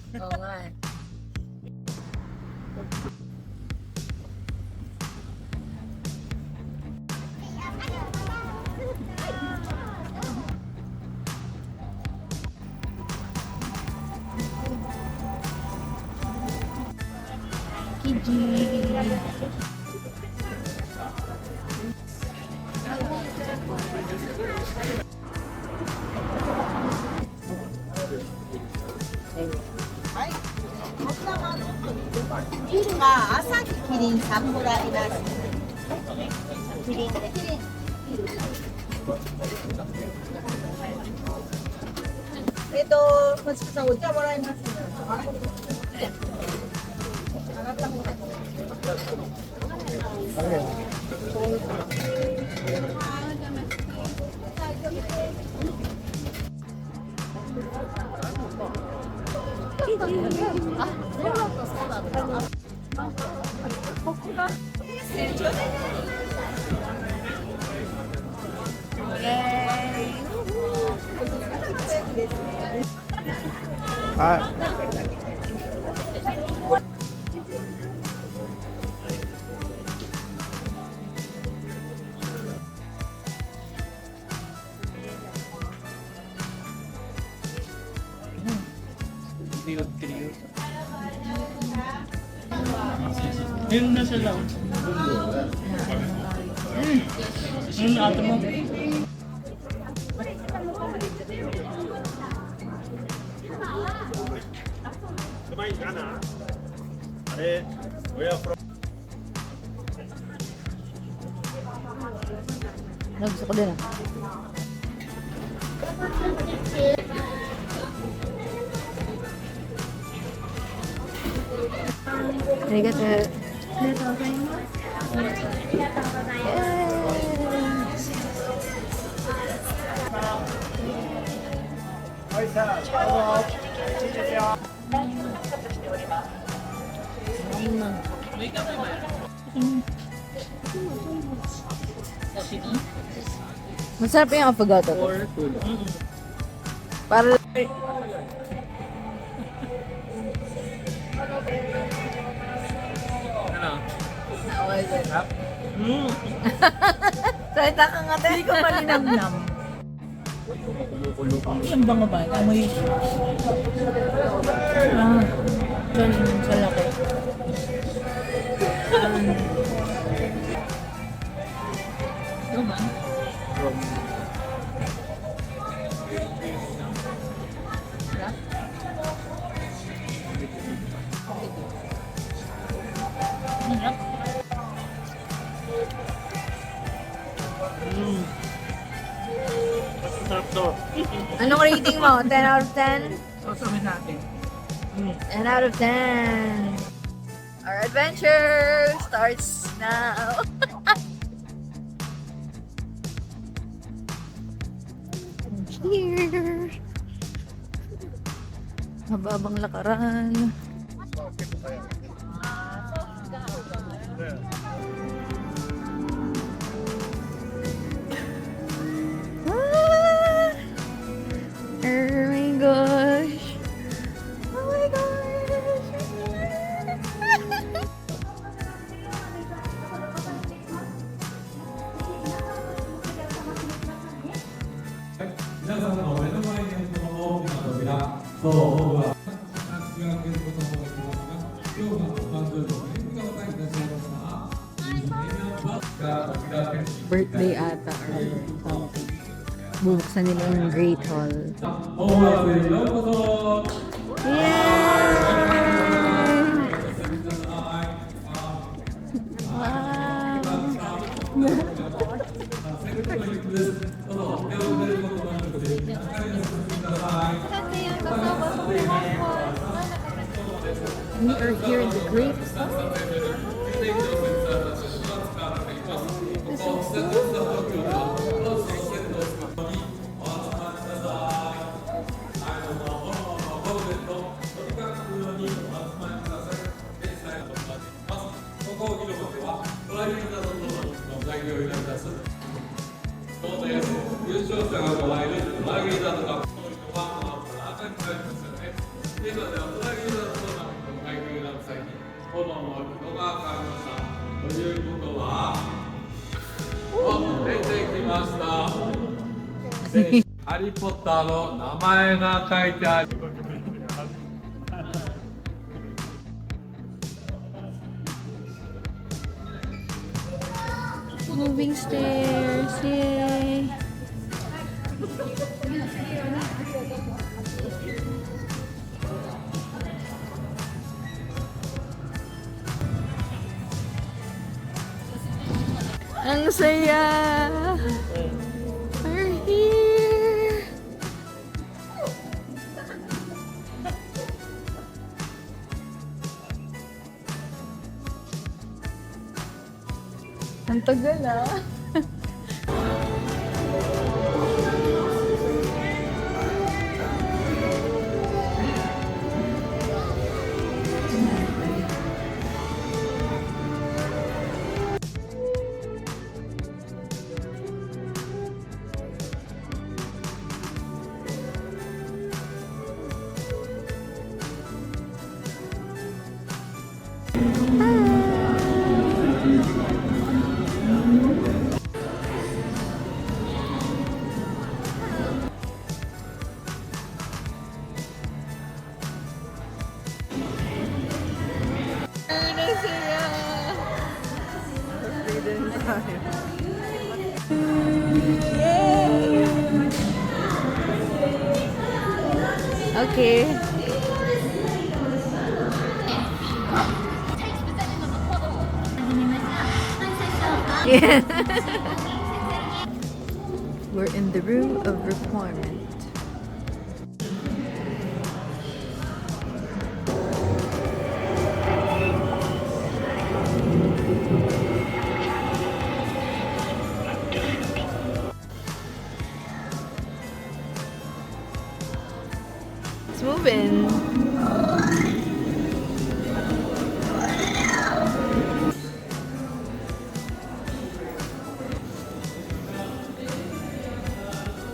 Oo nga. Kirin samurai nashi. Kirinね。松木さんお茶もらいます。上がった方がいい。Meron na sila. Ano na ate mo? Kumain ka na? Are, where from? Gusto ko din ah. Arigatou. Masarap yung affogato. Para Ano? salita ka nga tayo. Hindi ko malinamnam. Yung bango ba? Amoy. Doon sa laki. Sarap to. Anong rating mo? 10 out of 10? Sasabihin natin. 10 out of 10. Our adventure starts now. Cheers! Mababang lakaran. Oh my gosh. Oh my gosh. Birthday ata or something. Bubuksan nila yung Great Hall. We are here in the Great Hall. This is so cool. ハリー・ポッターの名前が書いてある。Moving stairs. Yay. Ang saya! We're here! Ang tagal ah. Okay. Yeah. We're in the room of requirement. It's moving.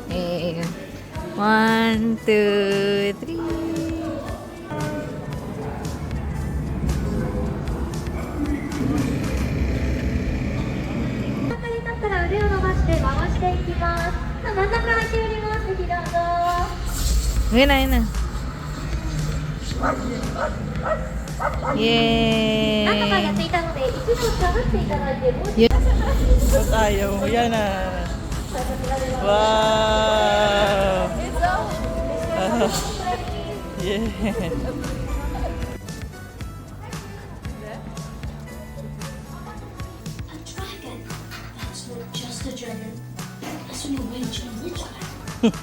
Hey. 1, 2, 3. Yun na, yun na. Yay! So tayo. Yan na. Wow! Yeah. A dragon? That's not just a dragon. That's when you win the dragon.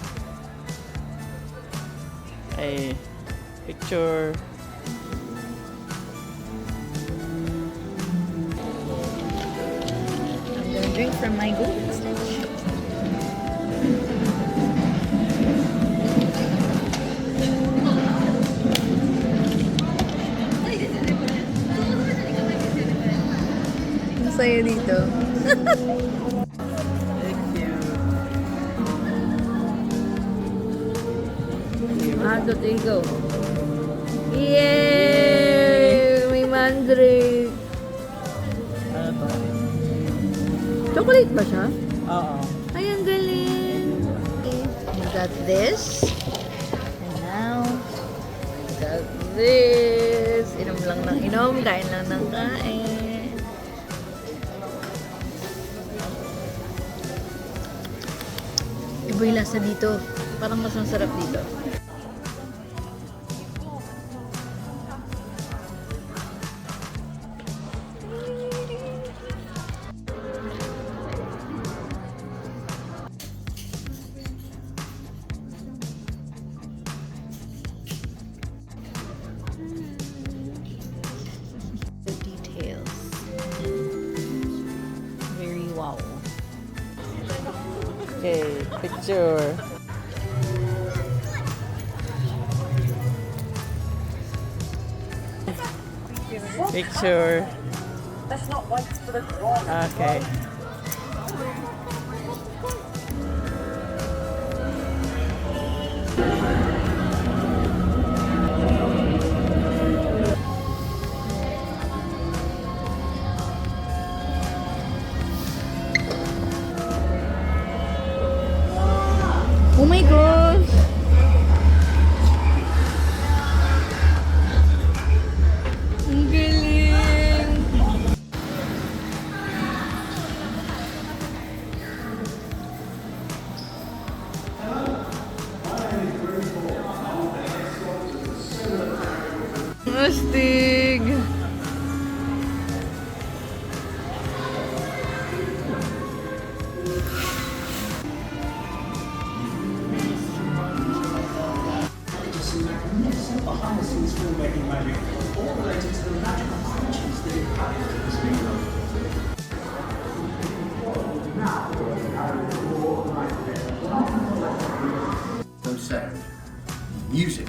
Hey, picture. I'm gonna drink from my Golden Snitch. Ang saya dito. Thank you. Mango, there you go. Yay! May mandrake. Ano to? Chocolate ba siya? Oo. Ay, ang galing. We got this. And now, we got this. Inom lang ng inom, kain lang ng kain. Iba yung lasa dito. Parang mas masarap dito. The details. Very wow. Okay, picture. Picture. Okay. Astig. No sound. Music.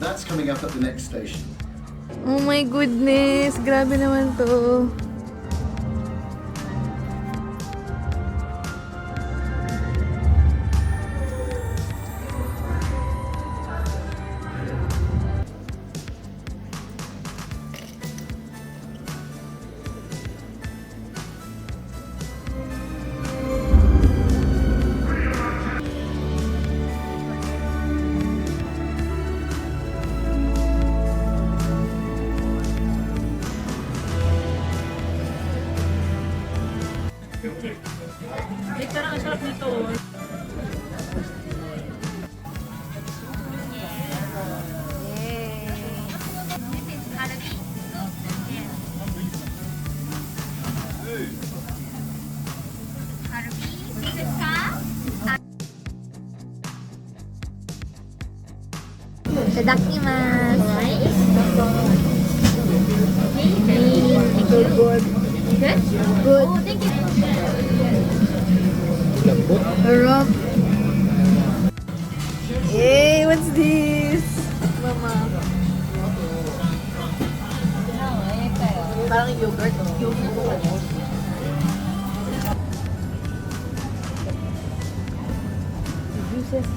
That's coming up at the next station. Oh my goodness. Grabe naman to. Ay, parang ang sarap nito. Tadakimasu. Good. Good? Good. Oh, thank you. Harap. Hey, what's this? Mama. Parang yogurt. Juices.